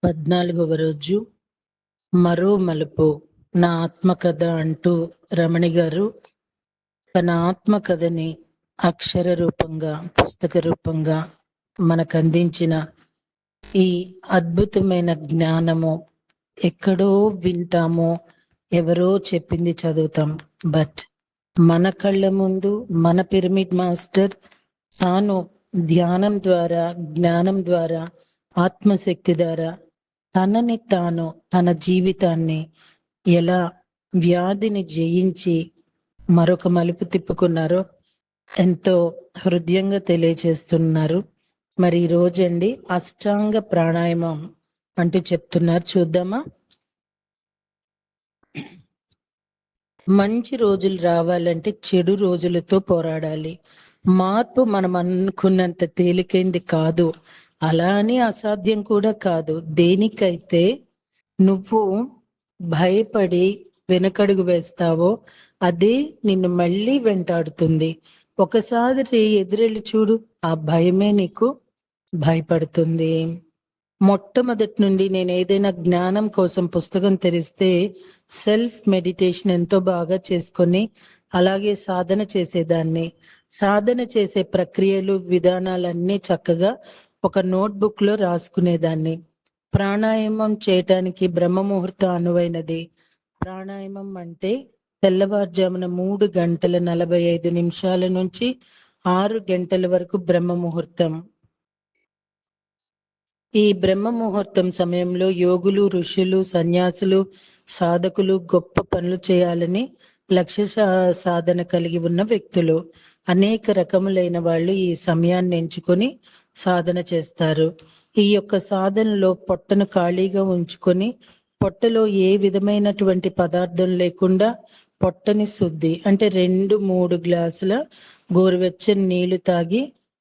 14వ రోజు మరో మలుపు నా ఆత్మకథ అంటూ రమణి గారు తన ఆత్మకథని అక్షర రూపంగా పుస్తక రూపంగా మనకు అందించిన ఈ అద్భుతమైన జ్ఞానము ఎక్కడో వింటామో ఎవరో చెప్పింది చదువుతాం. బట్ మన కళ్ళ ముందు మన పిరమిడ్ మాస్టర్ తాను ధ్యానం ద్వారా, జ్ఞానం ద్వారా, ఆత్మశక్తి ద్వారా తనని తాను, తన జీవితాన్ని ఎలా వ్యాధిని జయించి మరొక మలుపు తిప్పుకున్నారో ఎంతో హృదయంగా తెలియజేస్తున్నారు. మరి ఈ రోజండి అష్టాంగ ప్రాణాయామం అంటూ చెప్తున్నారు, చూద్దామా? మంచి రోజులు రావాలంటే చెడు రోజులతో పోరాడాలి. మార్పు మనం అనుకున్నంత తేలికైంది కాదు, అలా అని అసాధ్యం కూడా కాదు. దేనికైతే నువ్వు భయపడి వెనకడుగు వేస్తావో అదే నిన్ను మళ్ళీ వెంటాడుతుంది. ఒకసారి ఎదురెళ్ళి చూడు, ఆ భయమే నీకు భయపడుతుంది. మొట్టమొదటి నుండి నేను ఏదైనా జ్ఞానం కోసం పుస్తకం తెరిస్తే సెల్ఫ్ మెడిటేషన్ ఎంతో బాగా చేసుకొని అలాగే సాధన చేసేదాన్ని. సాధన చేసే ప్రక్రియలు, విధానాలన్నీ చక్కగా ఒక నోట్బుక్ లో రాసుకునేదాన్ని. ప్రాణాయామం చేయటానికి బ్రహ్మ ముహూర్తం అనువైనది. ప్రాణాయామం అంటే తెల్లవారుజామున 3:45 నుంచి 6 గంటల వరకు బ్రహ్మ ముహూర్తం. ఈ బ్రహ్మ ముహూర్తం సమయంలో యోగులు, ఋషులు, సన్యాసులు, సాధకులు గొప్ప పనులు చేయాలని లక్ష్య సాధన కలిగి ఉన్న వ్యక్తులు, అనేక రకములైన వాళ్ళు ఈ సమయాన్ని ఎంచుకొని సాధన చేస్తారు. ఈ యొక్క సాధనలో పొట్టను ఖాళీగా ఉంచుకొని పొట్టలో ఏ విధమైనటువంటి పదార్థం లేకుండా పొట్టని శుద్ధి అంటే 2-3 గ్లాసుల గోరువెచ్చని నీళ్లు తాగి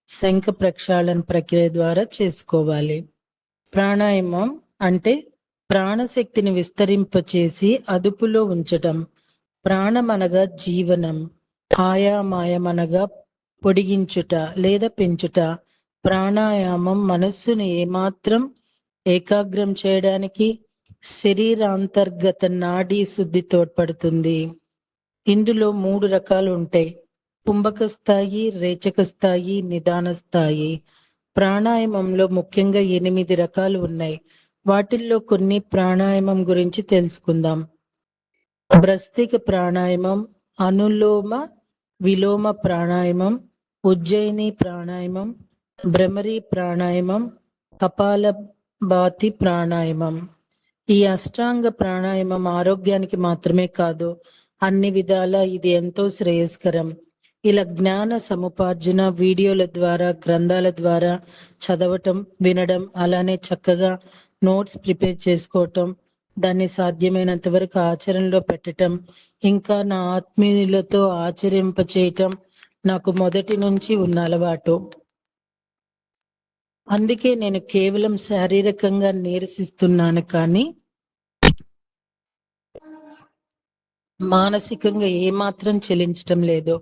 శంఖ ప్రక్షాళన ప్రక్రియ ద్వారా చేసుకోవాలి. ప్రాణాయామం అంటే ప్రాణశక్తిని విస్తరింపచేసి అదుపులో ఉంచటం. ప్రాణమనగా జీవనం, ఆయామాయమనగా పొడిగించుట లేదా పెంచుట. ప్రాణాయామం మనస్సును ఏమాత్రం ఏకాగ్రం చేయడానికి, శరీరాంతర్గత నాడీ శుద్ధి తోడ్పడుతుంది. ఇందులో 3 రకాలు ఉంటాయి: కుంభక స్థాయి, రేచక స్థాయి, నిదాన స్థాయి. ప్రాణాయామంలో ముఖ్యంగా 8 రకాలు ఉన్నాయి. వాటిల్లో కొన్ని ప్రాణాయామం గురించి తెలుసుకుందాం. భ్రస్తిక ప్రాణాయామం, అనులోమ విలోమ ప్రాణాయామం, ఉజ్జయిని ప్రాణాయామం, భ్రమరి ప్రాణాయామం, కపాలభాతి ప్రాణాయామం. ఈ అష్టాంగ ప్రాణాయామం ఆరోగ్యానికి మాత్రమే కాదు, అన్ని విధాలా ఇది ఎంతో శ్రేయస్కరం. ఇలా జ్ఞాన సముపార్జన వీడియోల ద్వారా, గ్రంథాల ద్వారా చదవటం, వినడం, అలానే చక్కగా నోట్స్ ప్రిపేర్ చేసుకోవటం, దాన్ని సాధ్యమైనంత వరకు ఆచరణలో పెట్టటం, ఇంకా నా ఆత్మీయులతో ఆచరింప చేయటం నాకు మొదటి నుంచి ఉన్న అలవాటు. అందుకే నేను కేవలం శారీరకంగా నీరసిస్తున్నాను కానీ మానసికంగా ఏమాత్రం చెలించటం లేదు.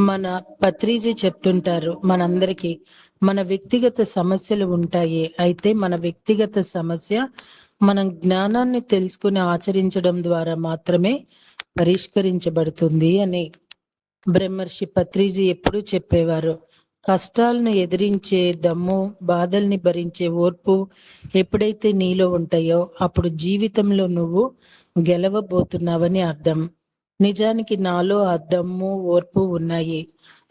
మన పత్రిజీ చెప్తుంటారు మనందరికీ, మన వ్యక్తిగత సమస్యలు ఉంటాయి, అయితే మన వ్యక్తిగత సమస్య మనం జ్ఞానాన్ని తెలుసుకుని ఆచరించడం ద్వారా మాత్రమే పరిష్కరించబడుతుంది అని బ్రహ్మర్షి పత్రిజీ ఎప్పుడూ చెప్పేవారు. కష్టాలను ఎదిరించే దమ్ము, బాధల్ని భరించే ఓర్పు ఎప్పుడైతే నీలో ఉంటాయో అప్పుడు జీవితంలో నువ్వు గెలవబోతున్నావని అర్థం. నిజానికి నాలో ఆ దమ్ము, ఓర్పు ఉన్నాయి.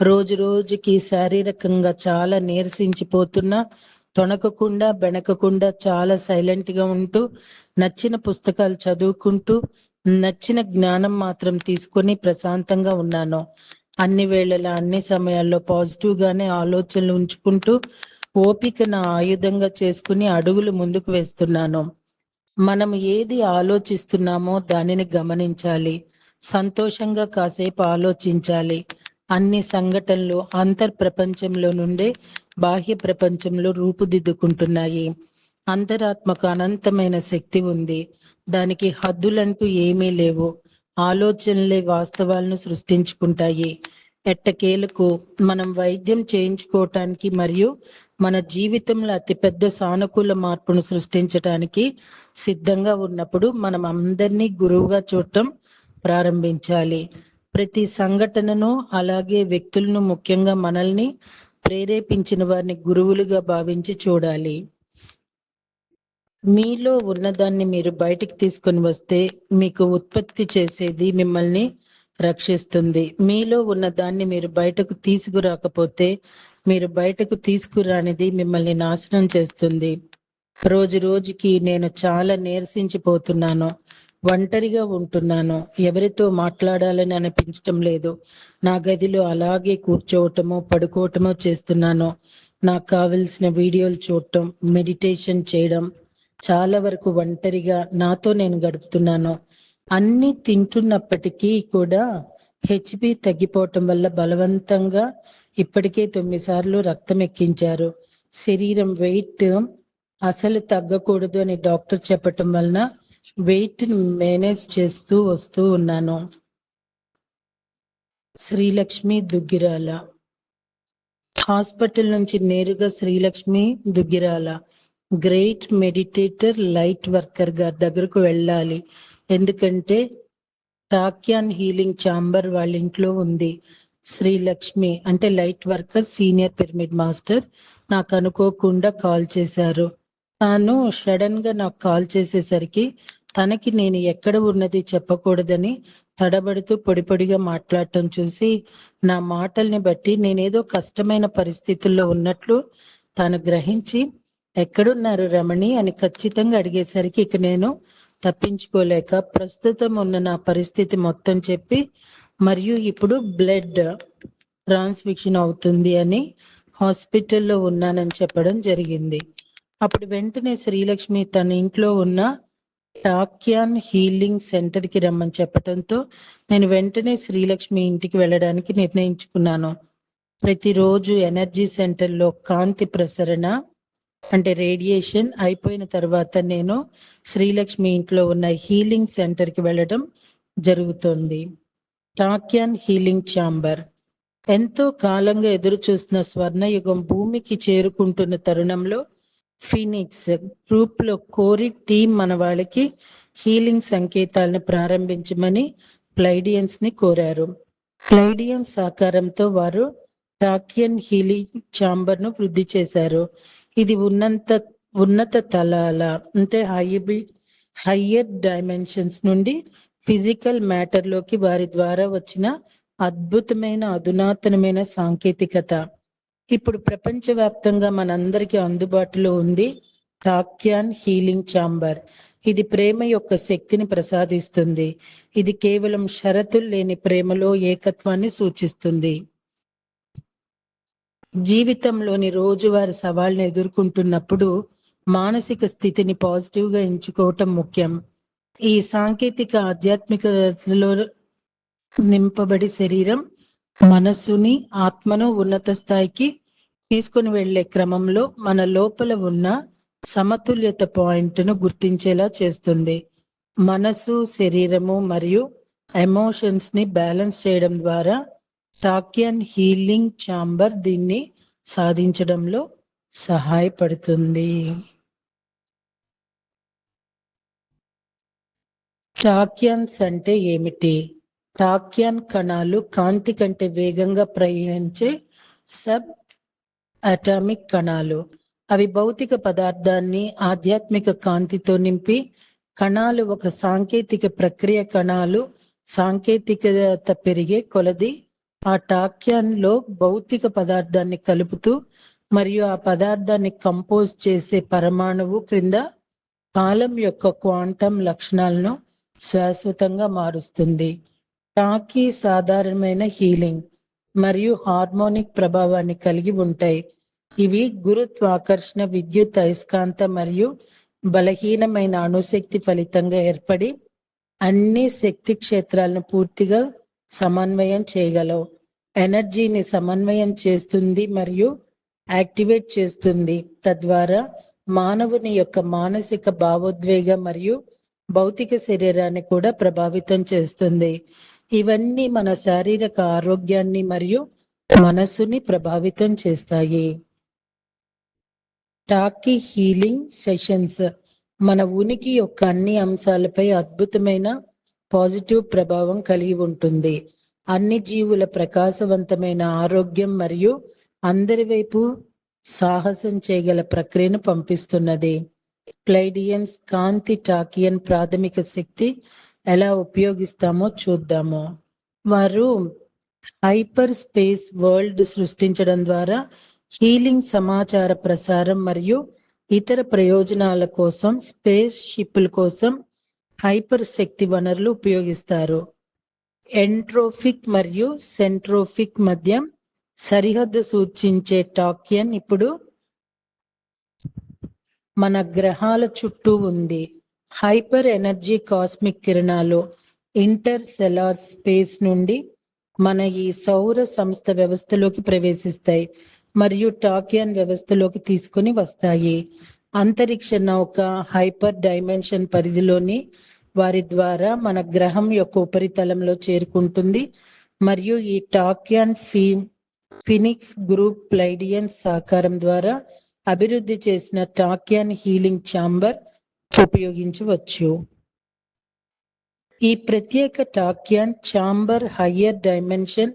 రోజు రోజుకి శారీరకంగా చాలా నీరసించిపోతున్నా తొణకకుండా, బెణకకుండా చాలా సైలెంట్ గా ఉంటూ, నచ్చిన పుస్తకాలు చదువుకుంటూ, నచ్చిన జ్ఞానం మాత్రం తీసుకొని ప్రశాంతంగా ఉన్నాను. అన్ని వేళలా, అన్ని సమయాల్లో పాజిటివ్ గానే ఆలోచనలు ఉంచుకుంటూ ఓపిక నా ఆయుధంగా చేసుకుని అడుగులు ముందుకు వేస్తున్నాను. మనం ఏది ఆలోచిస్తున్నామో దానిని గమనించాలి. సంతోషంగా కాసేపు ఆలోచించాలి. అన్ని సంఘటనలు అంతర్ ప్రపంచంలో నుండే బాహ్య ప్రపంచంలో రూపుదిద్దుకుంటున్నాయి. అంతరాత్మకు అనంతమైన శక్తి ఉంది. దానికి హద్దులంటూ ఏమీ లేవు. ఆలోచనలే వాస్తవాలను సృష్టించుకుంటాయి. ఎట్టకేలకు మనం వైద్యం చేయించుకోవటానికి మరియు మన జీవితంలో అతిపెద్ద సానుకూల మార్పును సృష్టించటానికి సిద్ధంగా ఉన్నప్పుడు మనం అందరినీ గురువుగా చూడటం ప్రారంభించాలి. ప్రతి సంఘటనను అలాగే వ్యక్తులను, ముఖ్యంగా మనల్ని ప్రేరేపించిన వారిని గురువులుగా భావించి చూడాలి. మీలో ఉన్నదాన్ని మీరు బయటికి తీసుకొని వస్తే మీకు ఉత్పత్తి చేసేది మిమ్మల్ని రక్షిస్తుంది. మీలో ఉన్న దాన్ని మీరు బయటకు తీసుకురాకపోతే మీరు బయటకు తీసుకురానిది మిమ్మల్ని నాశనం చేస్తుంది. రోజు రోజుకి నేను చాలా నీరసించిపోతున్నాను, ఒంటరిగా ఉంటున్నాను, ఎవరితో మాట్లాడాలని అనిపించటం లేదు. నా గదిలో అలాగే కూర్చోవటమో పడుకోవటమో చేస్తున్నాను. నాకు కావలసిన వీడియోలు చూడటం, మెడిటేషన్ చేయడం, చాలా వరకు ఒంటరిగా నాతో నేను గడుపుతున్నాను. అన్ని తింటున్నప్పటికీ కూడా హెచ్బి తగ్గిపోవటం వల్ల బలవంతంగా ఇప్పటికే 9 సార్లు రక్తం ఎక్కించారు. శరీరం వెయిట్ అసలు తగ్గకూడదు అని డాక్టర్ చెప్పటం వలన వెయిట్ మేనేజ్ చేస్తూ వస్తూ ఉన్నాను. శ్రీలక్ష్మి దుగ్గిరాల. హాస్పిటల్ నుంచి నేరుగా Srilakshmi Duggirala great meditator, light worker గారి దగ్గరకు వెళ్ళాలి. ఎందుకంటే టాక్యాన్ హీలింగ్ ఛాంబర్ వాళ్ళ ఇంట్లో ఉంది. శ్రీలక్ష్మి అంటే light worker, senior pyramid master నాకు అనుకోకుండా కాల్ చేశారు. తాను సడన్ గా నాకు కాల్ చేసేసరికి తనకి నేను ఎక్కడ ఉన్నది చెప్పకూడదని తడబడుతూ పొడిగా మాట్లాడటం చూసి నా మాటల్ని బట్టి నేనేదో కష్టమైన పరిస్థితుల్లో ఉన్నట్లు తాను గ్రహించి, ఎక్కడున్నారు రమణి అని ఖచ్చితంగా అడిగేసరికి ఇక నేను తప్పించుకోలేక ప్రస్తుతం ఉన్న నా పరిస్థితి మొత్తం చెప్పి, మరియు ఇప్పుడు బ్లడ్ ట్రాన్స్ఫ్యూషన్ అవుతుంది అని హాస్పిటల్లో ఉన్నానని చెప్పడం జరిగింది. అప్పుడు వెంటనే శ్రీలక్ష్మి తన ఇంట్లో ఉన్న టాక్యాన్ హీలింగ్ సెంటర్కి రమ్మని చెప్పడంతో నేను వెంటనే శ్రీలక్ష్మి ఇంటికి వెళ్ళడానికి నిర్ణయించుకున్నాను. ప్రతిరోజు ఎనర్జీ సెంటర్లో కాంతి ప్రసరణ అంటే రేడియేషన్ అయిపోయిన తర్వాత నేను శ్రీలక్ష్మి ఇంట్లో ఉన్న హీలింగ్ సెంటర్కి వెళ్ళడం జరుగుతుంది. టాక్యాన్ హీలింగ్ ఛాంబర్ ఎంతో కాలంగా ఎదురు చూస్తున్న స్వర్ణయుగం భూమికి చేరుకుంటున్న తరుణంలో ఫీనిక్స్ గ్రూప్ లో కోరి టీం మన వాళ్ళకి హీలింగ్ సంకేతాలను ప్రారంభించమని ప్లైడియన్స్ ని కోరారు. ప్లైడియన్స్ సహకారంతో వారు టాక్యాన్ హీలింగ్ ఛాంబర్ ను వృద్ధి చేశారు. ఇది ఉన్నత తలాల అంటే హయ్యర్ డైమెన్షన్స్ నుండి ఫిజికల్ మ్యాటర్ లోకి వారి ద్వారా వచ్చిన అద్భుతమైన అధునాతనమైన సాంకేతికత. ఇప్పుడు ప్రపంచవ్యాప్తంగా మనందరికీ అందుబాటులో ఉంది టాక్యాన్ హీలింగ్ ఛాంబర్. ఇది ప్రేమ యొక్క శక్తిని ప్రసాదిస్తుంది. ఇది కేవలం షరతులు లేని ప్రేమలో ఏకత్వాన్ని సూచిస్తుంది. జీవితంలోని రోజువారి సవాళ్ళను ఎదుర్కొంటున్నప్పుడు మానసిక స్థితిని పాజిటివ్ గా ఎంచుకోవటం ముఖ్యం. ఈ సాంకేతిక ఆధ్యాత్మికతలో నింపబడి శరీరం, మనస్సుని, ఆత్మను ఉన్నత స్థాయికి తీసుకుని వెళ్లే క్రమంలో మన లోపల ఉన్న సమతుల్యత పాయింట్ను గుర్తించేలా చేస్తుంది. మనసు, శరీరము మరియు ఎమోషన్స్ ని బ్యాలెన్స్ చేయడం ద్వారా టాక్యాన్ హీలింగ్ ఛాంబర్ దీన్ని సాధించడంలో సహాయపడుతుంది. టాక్యాన్స్ అంటే ఏమిటి? టాక్యాన్ కణాలు కాంతి కంటే వేగంగా ప్రయాణించే సబ్ అటామిక్ కణాలు. అవి భౌతిక పదార్థాన్ని ఆధ్యాత్మిక కాంతితో నింపి కణాలు ఒక సాంకేతిక ప్రక్రియ. కణాలు సాంకేతికత పెరిగే కొలది ఆ టాక్యాన్ లో భౌతిక పదార్థాన్ని కలుపుతూ మరియు ఆ పదార్థాన్ని కంపోజ్ చేసే పరమాణువు క్రింద కాలం యొక్క క్వాంటం లక్షణాలను శాశ్వతంగా మారుస్తుంది. టాకీ సాధారణమైన హీలింగ్ మరియు హార్మోనిక్ ప్రభావాన్ని కలిగి ఉంటాయి. ఇవి గురుత్వాకర్షణ, విద్యుత్ అయస్కాంత మరియు బలహీనమైన అణుశక్తి ఫలితంగా ఏర్పడి అన్ని శక్తి క్షేత్రాలను పూర్తిగా సమన్వయం చేయగలవు. ఎనర్జీని సమన్వయం చేస్తుంది మరియు యాక్టివేట్ చేస్తుంది. తద్వారా మానవుని యొక్క మానసిక, భావోద్వేగ మరియు భౌతిక శరీరాన్ని కూడా ప్రభావితం చేస్తుంది. ఇవన్నీ మన శారీరక ఆరోగ్యాన్ని మరియు మనసుని ప్రభావితం చేస్తాయి. టాకీ హీలింగ్ సెషన్స్ మన ఉనికి యొక్క అన్ని అంశాలపై అద్భుతమైన పాజిటివ్ ప్రభావం కలిగి ఉంటుంది. అన్ని జీవుల ప్రకాశవంతమైన ఆరోగ్యం మరియు అందరి వైపు సాహసం చేయగల ప్రక్రియను పంపిస్తున్నది. ప్లైడియన్స్ కాంతి టాకియన్ ప్రాథమిక శక్తి ఎలా ఉపయోగిస్తామో చూద్దాము. వారు హైపర్ స్పేస్ వరల్డ్ సృష్టించడం ద్వారా హీలింగ్ సమాచార ప్రసారం మరియు ఇతర ప్రయోజనాల కోసం స్పేస్ షిప్ల కోసం హైపర్ శక్తి వనరులు ఉపయోగిస్తారు. ఎంట్రోఫిక్ మరియు సెంట్రోఫిక్ మధ్య సరిహద్దు సూచించే టాకియన్ ఇప్పుడు మన గ్రహాల చుట్టూ ఉంది. హైపర్ ఎనర్జీ కాస్మిక్ కిరణాలు ఇంటర్ సెలార్ స్పేస్ నుండి మన ఈ సౌర సంస్థ వ్యవస్థలోకి ప్రవేశిస్తాయి మరియు టాకియన్ వ్యవస్థలోకి తీసుకుని వస్తాయి. అంతరిక్ష నౌక హైపర్ డైమెన్షన్ పరిధిలోని వారి ద్వారా మన గ్రహం యొక్క ఉపరితలంలో చేరుకుంటుంది మరియు ఈ టాకియన్ ఫినిక్స్ గ్రూప్ ప్లైడియన్ సహకారం ద్వారా అభివృద్ధి చేసిన టాకియన్ హీలింగ్ ఛాంబర్ ఉపయోగించవచ్చు. ఈ ప్రత్యేక టాకియన్ ఛాంబర్ హయ్యర్ డైమెన్షన్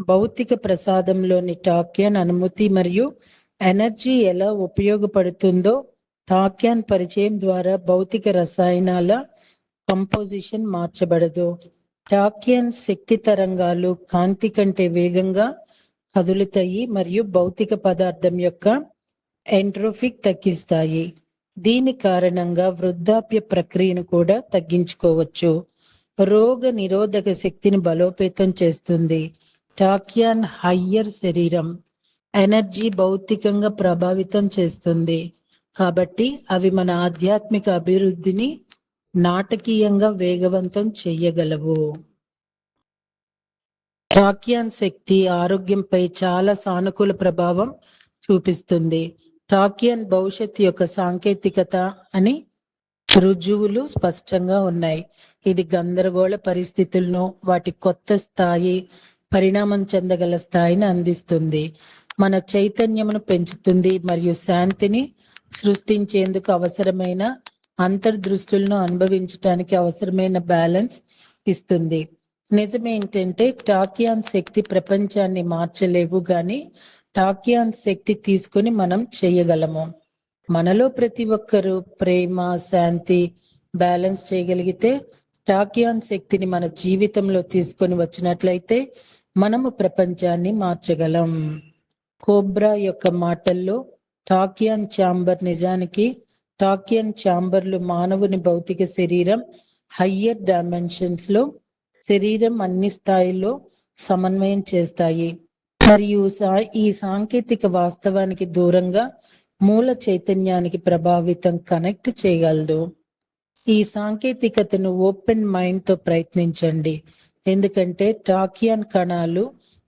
భౌతిక ప్రసాదంలోని టాకియన్ అనుమతి మరియు ఎనర్జీ ఎలా ఉపయోగపడుతుందో టాకియన్ పరిచయం ద్వారా భౌతిక రసాయనాల కంపోజిషన్ మార్చబడదు. టాకియన్ శక్తి తరంగాలు కాంతి కంటే వేగంగా కదులుతాయి మరియు భౌతిక పదార్థం యొక్క ఎంట్రోఫిక్ తగ్గిస్తాయి. దీని కారణంగా వృద్ధాప్య ప్రక్రియను కూడా తగ్గించుకోవచ్చు. రోగ నిరోధక శక్తిని బలోపేతం చేస్తుంది. టాకియన్ హయ్యర్ శరీరం ఎనర్జీ భౌతికంగా ప్రభావితం చేస్తుంది కాబట్టి అవి మన ఆధ్యాత్మిక అభివృద్ధిని నాటకీయంగా వేగవంతం చెయ్యగలవు. టాకియన్ శక్తి ఆరోగ్యంపై చాలా సానుకూల ప్రభావం చూపిస్తుంది. టాకియన్ భవిష్యత్తు యొక్క సాంకేతికత అని రుజువులు స్పష్టంగా ఉన్నాయి. ఇది గందరగోళ పరిస్థితులను వాటి కొత్త స్థాయి పరిణామం చెందగల స్థాయిని అందిస్తుంది. మన చైతన్యమును పెంచుతుంది మరియు శాంతిని సృష్టించేందుకు అవసరమైన అంతర్దృష్టులను అనుభవించడానికి అవసరమైన బ్యాలెన్స్ ఇస్తుంది. నిజమేంటంటే టాకియన్ శక్తి ప్రపంచాన్ని మార్చలేవు గాని టాకియన్ శక్తి తీసుకుని మనం చేయగలము. మనలో ప్రతి ఒక్కరూ ప్రేమ శాంతి బ్యాలెన్స్ చేయగలిగితే టాకియన్ శక్తిని మన జీవితంలో తీసుకొని వచ్చినట్లయితే మనము ప్రపంచాన్ని మార్చగలం. కోబ్రా యొక్క మాటల్లో టాకియన్ ఛాంబర్ నిజానికి టాకియన్ ఛాంబర్లు మానవుని భౌతిక శరీరం హయ్యర్ డైమెన్షన్స్ లో శరీరం అన్ని స్థాయిల్లో సమన్వయం చేస్తాయి మరియు ఈ సాంకేతిక వాస్తవానికి దూరంగా మూల చైతన్యానికి ప్రభావితం కనెక్ట్ చేయగలదు. ఈ సాంకేతికతను ఓపెన్ మైండ్ తో ప్రయత్నించండి, ఎందుకంటే టాకియన్ కణాలు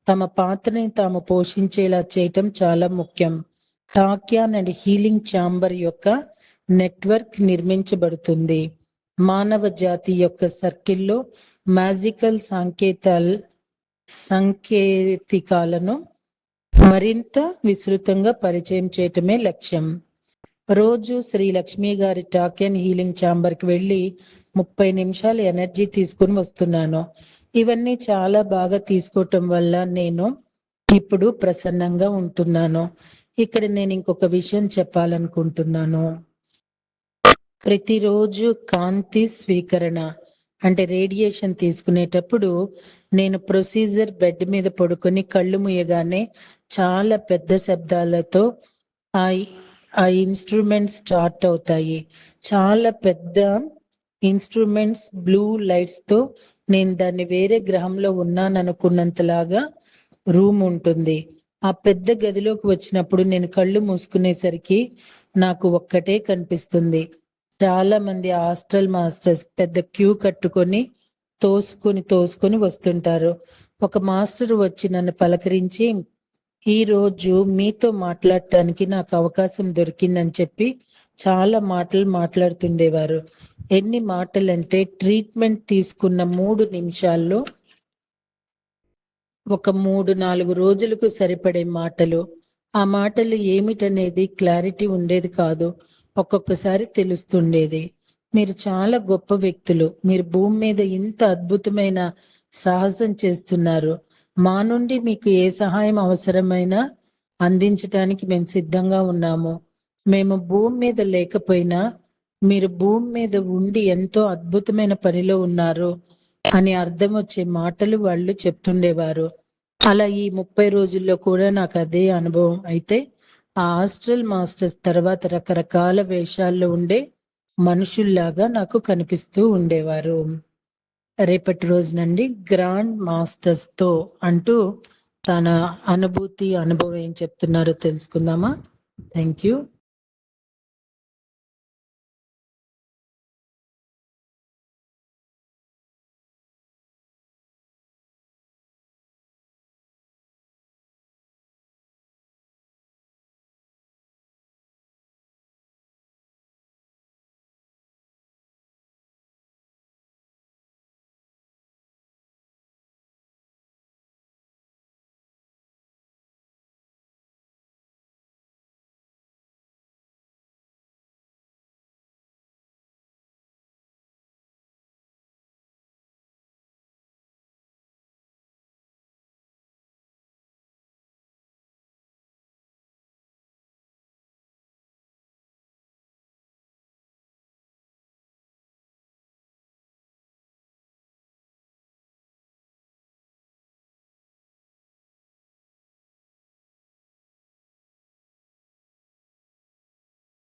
తమ పాత్రని తాము పోషించేలా చేయటం చాలా ముఖ్యం. టాకియన్ అండ్ హీలింగ్ ఛాంబర్ యొక్క నెట్వర్క్ నిర్మించబడుతుంది. మానవ జాతి యొక్క సర్కిల్లో మ్యాజికల్ సాంకేతికాలను మరింత విస్తృతంగా పరిచయం చేయటమే లక్ష్యం. రోజు శ్రీ లక్ష్మి గారి టాకియన్ హీలింగ్ ఛాంబర్కి వెళ్ళి 30 నిమిషాలు ఎనర్జీ తీసుకుని వస్తున్నాను. ఇవన్నీ చాలా బాగా తీసుకోవటం వల్ల నేను ఇప్పుడు ప్రసన్నంగా ఉంటున్నాను. ఇక్కడ నేను ఇంకొక విషయం చెప్పాలనుకుంటున్నాను. ప్రతిరోజు కాంతి స్వీకరణ అంటే రేడియేషన్ తీసుకునేటప్పుడు నేను ప్రొసీజర్ బెడ్ మీద పడుకొని కళ్ళు మూయగానే చాలా పెద్ద శబ్దాలతో ఆ ఇన్స్ట్రుమెంట్స్ స్టార్ట్ అవుతాయి. చాలా పెద్ద ఇన్స్ట్రుమెంట్స్ బ్లూ లైట్స్ తో నేను దాన్ని వేరే గ్రహంలో ఉన్నాననుకున్నంతలాగా రూమ్ ఉంటుంది. ఆ పెద్ద గదిలోకి వచ్చినప్పుడు నేను కళ్ళు మూసుకునేసరికి నాకు ఒక్కటే కనిపిస్తుంది. చాలా మంది హాస్టల్ మాస్టర్స్ పెద్ద క్యూ కట్టుకొని తోసుకొని వస్తుంటారు. ఒక మాస్టర్ వచ్చి నన్ను పలకరించి ఈ రోజు మీతో మాట్లాడటానికి నాకు అవకాశం దొరికిందని చెప్పి చాలా మాటలు మాట్లాడుతుండేవారు. ఎన్ని మాటలంటే ట్రీట్మెంట్ తీసుకున్న 3 నిమిషాల్లో ఒక 3-4 రోజులకు సరిపడే మాటలు. ఆ మాటలు ఏమిటనేది క్లారిటీ ఉండేది కాదు. ఒక్కొక్కసారి తెలుస్తుండేది. మీరు చాలా గొప్ప వ్యక్తులు. మీరు భూమి మీద ఇంత అద్భుతమైన సాహసం చేస్తున్నారు. మా నుండి మీకు ఏ సహాయం అవసరమైనా అందించడానికి మేము సిద్ధంగా ఉన్నాము. మేము భూమి మీద లేకపోయినా మీరు భూమి మీద ఉండి ఎంతో అద్భుతమైన పనిలో ఉన్నారు అని అర్థం వచ్చే మాటలు వాళ్ళు చెప్తుండేవారు. అలా ఈ 30 రోజుల్లో కూడా నాకు అదే అనుభవం. అయితే ఆ ఆస్ట్రల్ మాస్టర్స్ తర్వాత రకరకాల వేషాల్లో ఉండే మనుషుల్లాగా నాకు కనిపిస్తూ ఉండేవారు. రేపటి రోజు నుండి గ్రాండ్ మాస్టర్స్ తో అంటూ తన అనుభూతి అనుభవం ఏం చెప్తున్నారో తెలుసుకుందామా. Thank you.